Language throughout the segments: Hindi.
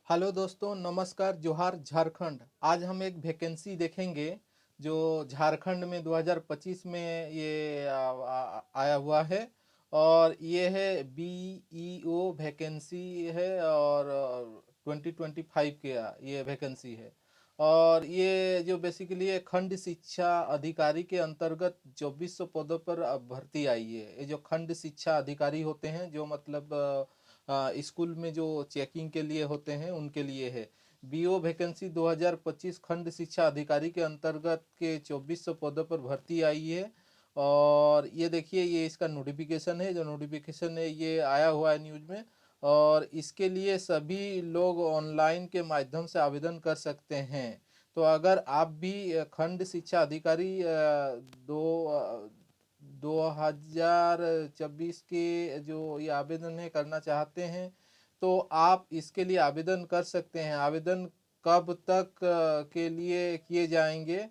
हेलो दोस्तों, नमस्कार, जोहार झारखंड। आज हम एक वैकेंसी देखेंगे जो झारखंड में 2025 में ये आया हुआ है। और ये है बीईओ वैकेंसी है और 2025 के ये वैकेंसी है। और ये जो बेसिकली है खंड शिक्षा अधिकारी के अंतर्गत 2400 पदों पर अब भर्ती आई है। ये जो खंड शिक्षा अधिकारी होते हैं, जो मतलब स्कूल में जो चेकिंग के लिए होते हैं, उनके लिए है। बीओ वैकेंसी 2025 खंड शिक्षा अधिकारी के अंतर्गत के 2400 पदों पर भर्ती आई है। और ये देखिए, ये इसका नोटिफिकेशन है। जो नोटिफिकेशन है ये आया हुआ है न्यूज़ में। और इसके लिए सभी लोग ऑनलाइन के माध्यम से आवेदन कर सकते हैं। तो अगर आप भी खंड शिक्षा अधिकारी दो 2026 के जो ये आवेदन है करना चाहते हैं, तो आप इसके लिए आवेदन कर सकते हैं। आवेदन कब तक के लिए किए जाएंगे,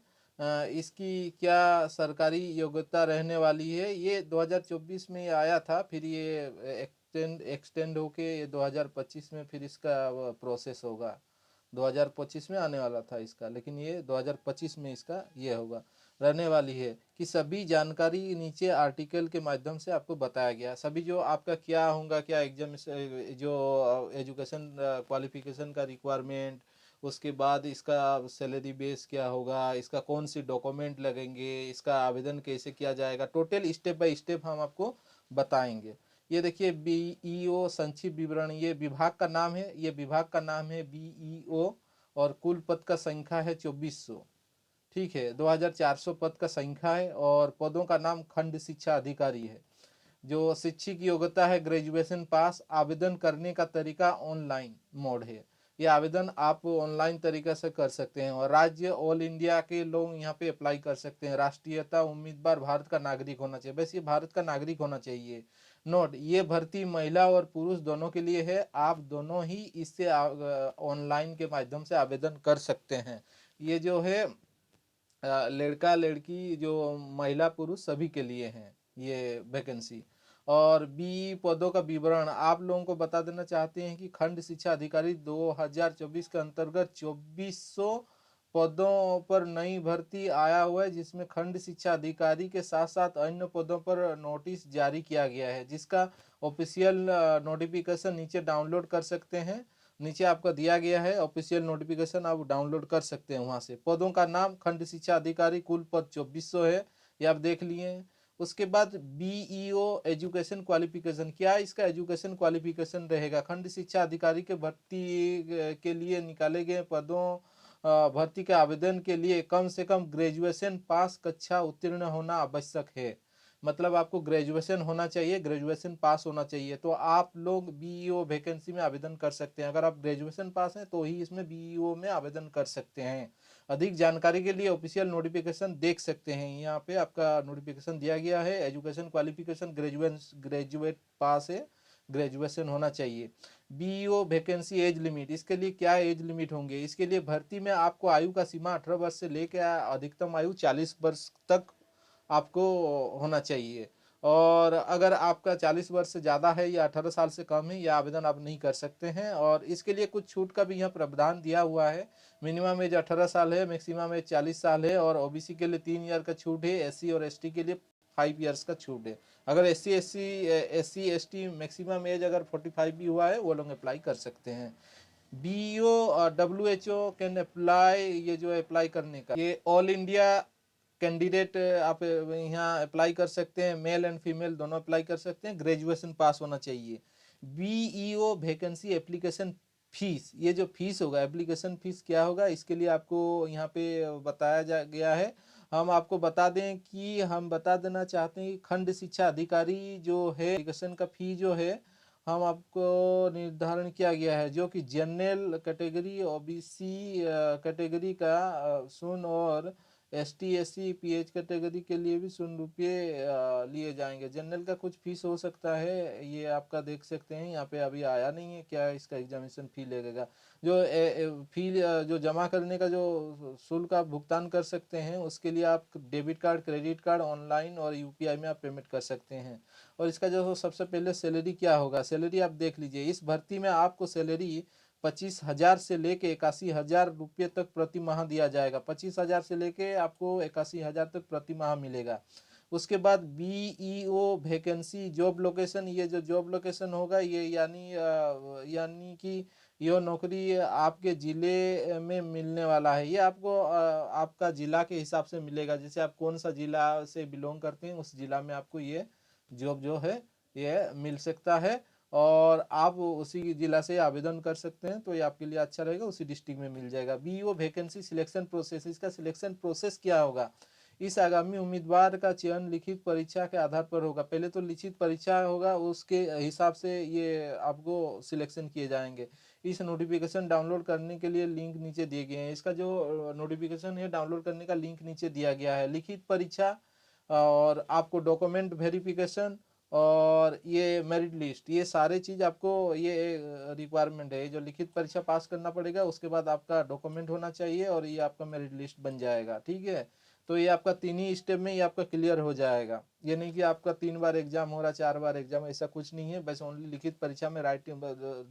इसकी क्या सरकारी योग्यता रहने वाली है, ये 2024 में ये आया था। फिर ये एक्सटेंड होके ये 2025 में फिर इसका प्रोसेस होगा। 2025 में आने वाला था इसका, लेकिन ये 2025 में इसका ये होगा, रहने वाली है। कि सभी जानकारी नीचे आर्टिकल के माध्यम से आपको बताया गया। सभी जो आपका क्या होगा, क्या एग्जाम जो एजुकेशन क्वालिफिकेशन का रिक्वायरमेंट, उसके बाद इसका सैलरी बेस क्या होगा, इसका कौन सी डॉक्यूमेंट लगेंगे, इसका आवेदन कैसे किया जाएगा, टोटल स्टेप बाय स्टेप हम आपको बताएंगे। ये देखिए, बीईओ संक्षिप्त विवरण, ये विभाग का नाम है। ये विभाग का नाम है बीईओ। और कुल पद का संख्या है 2400। ठीक है, 2400 पद का संख्या है। और पदों का नाम खंड शिक्षा अधिकारी है। जो शिक्षक योग्यता है ग्रेजुएशन पास। आवेदन करने का तरीका ऑनलाइन मोड है। ये आवेदन आप ऑनलाइन तरीके से कर सकते हैं। और राज्य ऑल इंडिया के लोग यहाँ पे अप्लाई कर सकते हैं। राष्ट्रीयता उम्मीदवार भारत का नागरिक होना चाहिए। बस ये भारत का नागरिक होना चाहिए। नोट, ये भर्ती महिला और पुरुष दोनों के लिए है। आप दोनों ही इससे ऑनलाइन के माध्यम से आवेदन कर सकते हैं। ये जो है लड़का लड़की जो महिला पुरुष सभी के लिए हैं ये वैकेंसी। और बी पदों का विवरण आप लोगों को बता देना चाहते हैं कि खंड शिक्षा अधिकारी 2024 के अंतर्गत 2400 पदों पर नई भर्ती आया हुआ है, जिसमें खंड शिक्षा अधिकारी के साथ साथ अन्य पदों पर नोटिस जारी किया गया है, जिसका ऑफिशियल नोटिफिकेशन नीचे डाउनलोड कर सकते हैं। नीचे आपका दिया गया है ऑफिशियल नोटिफिकेशन, आप डाउनलोड कर सकते हैं वहां से। पदों का नाम खंड शिक्षा अधिकारी, कुल पद 2400 है, ये आप देख लिए। उसके बाद बीईओ एजुकेशन क्वालिफिकेशन, क्या इसका एजुकेशन क्वालिफिकेशन रहेगा। खंड शिक्षा अधिकारी के भर्ती के लिए निकाले गए पदों भर्ती के आवेदन के लिए कम से कम ग्रेजुएशन पास कक्षा उत्तीर्ण होना आवश्यक है। मतलब आपको ग्रेजुएशन होना चाहिए, ग्रेजुएशन पास होना चाहिए, तो आप लोग बीईओ वैकेंसी में आवेदन कर सकते हैं। अगर आप ग्रेजुएशन पास हैं तो ही इसमें बीईओ में आवेदन कर सकते हैं। अधिक जानकारी के लिए ऑफिशियल नोटिफिकेशन देख सकते हैं। यहाँ पे आपका नोटिफिकेशन दिया गया है। एजुकेशन क्वालिफिकेशन ग्रेजुएट पास है, ग्रेजुएशन होना चाहिए। बीईओ वैकेंसी एज लिमिट, इसके लिए क्या एज लिमिट होंगे। इसके लिए भर्ती में आपको आयु का सीमा 18 वर्ष से लेकर अधिकतम आयु 40 वर्ष तक आपको होना चाहिए। और अगर आपका 40 वर्ष से ज़्यादा है या 18 साल से कम है, यह आवेदन आप नहीं कर सकते हैं। और इसके लिए कुछ छूट का भी यहाँ प्रावधान दिया हुआ है। मिनिमम एज 18 साल है, मैक्सिमम एज 40 साल है। और ओबीसी के लिए 3 ईयर का छूट है। एससी और एसटी के लिए 5 ईयर्स का छूट है। अगर एससी एसटी मैक्सिमम एज अगर 45 भी हुआ है, वो लोग अप्लाई कर सकते हैं। बीईओ और डब्ल्यूएचओ कैन अप्लाई, ये जो अप्लाई करने का, ये ऑल इंडिया कैंडिडेट आप यहाँ अप्लाई कर सकते हैं। मेल एंड फीमेल दोनों अप्लाई कर सकते हैं। ग्रेजुएशन पास होना चाहिए। बीईओ वैकेंसी एप्लीकेशन फीस, ये जो फीस होगा, एप्लीकेशन फीस क्या होगा, इसके लिए आपको यहाँ पे बताया जा गया है। हम आपको बता दें कि हम बता देना चाहते हैं कि खंड शिक्षा अधिकारी जो है, एप्लीकेशन का फी जो है हम आपको निर्धारण किया गया है, जो कि जनरल कैटेगरी, ओबीसी कैटेगरी का 0, और एसटी एससी पीएच कैटेगरी के लिए भी 100 रुपये लिए जाएंगे। जनरल का कुछ फीस हो सकता है, ये आपका देख सकते हैं। यहाँ पे अभी आया नहीं है क्या इसका एग्जामिनेशन फी लगेगा। जो फी जो जमा करने का जो शुल्क आप भुगतान कर सकते हैं, उसके लिए आप debit card, credit card, online और यूपीआई में आप पेमेंट कर सकते हैं। और इसका जो सबसे पहले सैलरी क्या होगा, सैलरी आप देख लीजिए। इस भर्ती में आपको सैलरी 25,000 से लेके 81,000 रुपये तक प्रति माह दिया जाएगा। 25,000 से लेके आपको 81,000 तक प्रति माह मिलेगा। उसके बाद बीईओ वैकेंसी जॉब लोकेशन, ये जो जॉब लोकेशन होगा ये यानी कि यह नौकरी आपके ज़िले में मिलने वाला है। ये आपको आपका ज़िला के हिसाब से मिलेगा, जैसे आप कौन सा ज़िला से बिलोंग करते हैं उस ज़िला में आपको ये जॉब जो है ये मिल सकता है, और आप उसी ज़िला से आवेदन कर सकते हैं, तो ये आपके लिए अच्छा रहेगा, उसी डिस्ट्रिक्ट में मिल जाएगा। बीईओ वैकेंसी सिलेक्शन प्रोसेस, इसका सिलेक्शन प्रोसेस क्या होगा? इस आगामी उम्मीदवार का चयन लिखित परीक्षा के आधार पर होगा। पहले तो लिखित परीक्षा होगा, उसके हिसाब से ये आपको सिलेक्शन किए जाएंगे। इस नोटिफिकेशन डाउनलोड करने के लिए लिंक नीचे दिए गए हैं। इसका जो नोटिफिकेशन है डाउनलोड करने का लिंक नीचे दिया गया है। लिखित परीक्षा और आपको डॉक्यूमेंट वेरिफिकेशन और ये मेरिट लिस्ट, ये सारे चीज़ आपको ये रिक्वायरमेंट है। ये जो लिखित परीक्षा पास करना पड़ेगा, उसके बाद आपका डॉक्यूमेंट होना चाहिए और ये आपका मेरिट लिस्ट बन जाएगा। ठीक है, तो ये आपका 3 ही स्टेप में ये आपका क्लियर हो जाएगा। ये नहीं कि आपका 3 बार एग्जाम हो रहा, 4 बार एग्जाम, ऐसा कुछ नहीं है। बस ओनली लिखित परीक्षा में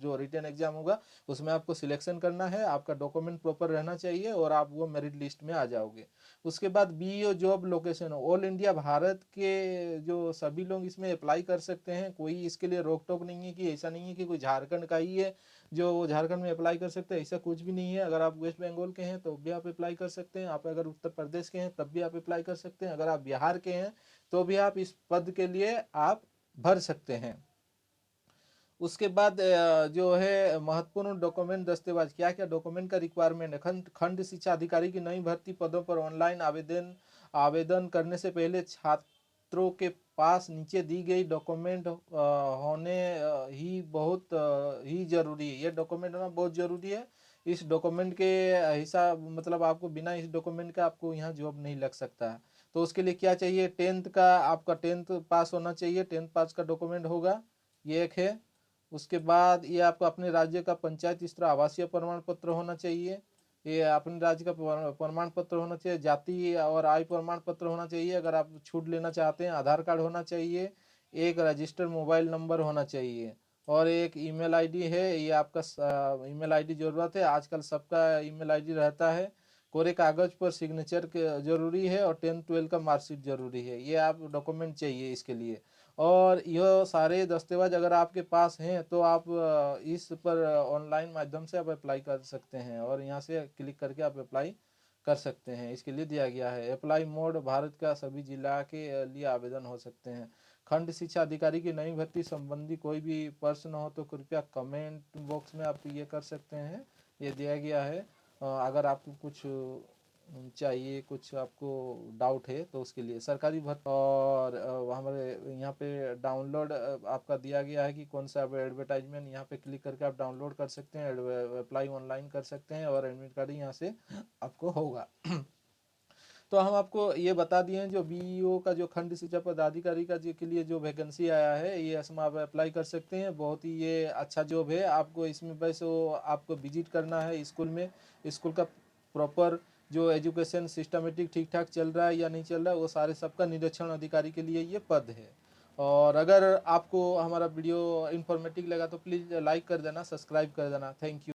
जो रिटन एग्जाम होगा उसमें आपको सिलेक्शन करना है, आपका डॉक्यूमेंट प्रॉपर रहना चाहिए और आप वो मेरिट लिस्ट में आ जाओगे। उसके बाद BEO job location, all India Bharat के जो सभी लोग इसमें अप्लाई कर सकते हैं, कोई इसके लिए रोक टोक नहीं है कि ऐसा नहीं है कि कोई झारखंड का ही है जो झारखंड में अप्लाई कर सकते हैं, ऐसा कुछ भी नहीं है। अगर आप वेस्ट बंगाल के हैं तो भी आप अप्लाई कर सकते हैं, आप अगर उत्तर प्रदेश के हैं तब भी आप अप्लाई कर सकते हैं, अगर आप बिहार के हैं तो भी आप इस पद के लिए आप भर सकते हैं। उसके बाद जो है महत्वपूर्ण डॉक्यूमेंट दस्तावेज, क्या क्या डॉक्यूमेंट का रिक्वायरमेंट है। खंड शिक्षा अधिकारी की नई भर्ती पदों पर ऑनलाइन आवेदन करने से पहले छात्रों के पास नीचे दी गई डॉक्यूमेंट होने ही बहुत ही जरूरी है। ये डॉक्यूमेंट होना बहुत जरूरी है। इस डॉक्यूमेंट के हिसाब मतलब आपको बिना इस डॉक्यूमेंट का आपको यहाँ जॉब नहीं लग सकता है। तो उसके लिए क्या चाहिए, 10th का आपका 10th पास होना चाहिए, 10th पास का डॉक्यूमेंट होगा, ये एक है। उसके बाद ये आपको अपने राज्य का पंचायत स्तर आवासीय प्रमाण पत्र होना चाहिए, ये अपने राज्य का प्रमाण पत्र होना चाहिए। जाति और आय प्रमाण पत्र होना चाहिए, अगर आप छूट लेना चाहते हैं। आधार कार्ड होना चाहिए, एक रजिस्टर्ड मोबाइल नंबर होना चाहिए, और एक ईमेल आईडी है। ये आपका ईमेल आईडी ज़रूरत है, आजकल सबका ईमेल आईडी रहता है। कोरे कागज पर सिग्नेचर जरूरी है, और 10th 12 का मार्कशीट जरूरी है। ये आप डॉक्यूमेंट चाहिए इसके लिए। और यह सारे दस्तावेज अगर आपके पास हैं तो आप इस पर ऑनलाइन माध्यम से आप अप्लाई कर सकते हैं, और यहाँ से क्लिक करके आप अप्लाई कर सकते हैं। इसके लिए दिया गया है अप्लाई मोड, भारत का सभी जिला के लिए आवेदन हो सकते हैं। खंड शिक्षा अधिकारी की नई भर्ती संबंधी कोई भी प्रश्न हो तो कृपया कमेंट बॉक्स में आप ये कर सकते हैं, ये दिया गया है। अगर आपको कुछ चाहिए, कुछ आपको डाउट है तो उसके लिए सरकारी भर्ती, और हमारे यहाँ पे डाउनलोड आपका दिया गया है कि कौन सा एडवर्टाइजमेंट, यहाँ पे क्लिक करके आप डाउनलोड कर सकते हैं, अप्लाई ऑनलाइन कर सकते हैं, और एडमिट कार्ड यहाँ से आपको होगा। तो हम आपको ये बता दिए हैं जो बीईओ का जो खंड शिक्षा पदाधिकारी का जो के लिए जो वैकेंसी आया है, ये इसमें आप अप्लाई कर सकते हैं। बहुत ही ये अच्छा जॉब है। आपको इसमें बस वो आपको विजिट करना है स्कूल में, स्कूल का प्रॉपर जो एजुकेशन सिस्टमेटिक ठीक ठाक चल रहा है या नहीं चल रहा है, वो सारे सबका निरीक्षण अधिकारी के लिए ये पद है। और अगर आपको हमारा वीडियो इन्फॉर्मेटिव लगा तो प्लीज़ लाइक कर देना, सब्सक्राइब कर देना। Thank you.